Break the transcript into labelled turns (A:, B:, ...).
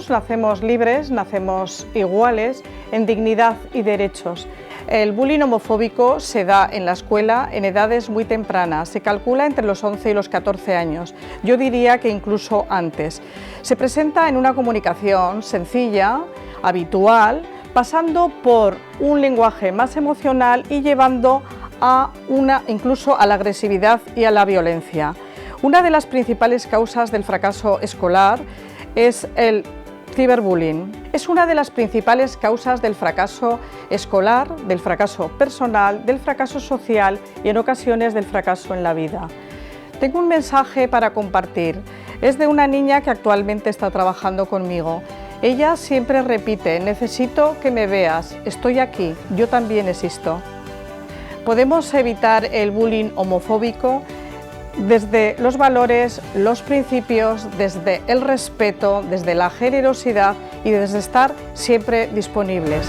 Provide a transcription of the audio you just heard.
A: Todos nacemos libres, nacemos iguales en dignidad y derechos. El bullying homofóbico se da en la escuela en edades muy tempranas, se calcula entre los 11 y los 14 años, yo diría que incluso antes. Se presenta en una comunicación sencilla, habitual, pasando por un lenguaje más emocional y llevando incluso a la agresividad y a la violencia. Una de las principales causas del fracaso escolar es el ciberbullying. Es una de las principales causas del fracaso escolar, del fracaso personal, del fracaso social y en ocasiones del fracaso en la vida. Tengo un mensaje para compartir. Es de una niña que actualmente está trabajando conmigo. Ella siempre repite: necesito que me veas, estoy aquí, yo también existo. Podemos evitar el bullying homofóbico desde los valores, los principios, desde el respeto, desde la generosidad y desde estar siempre disponibles.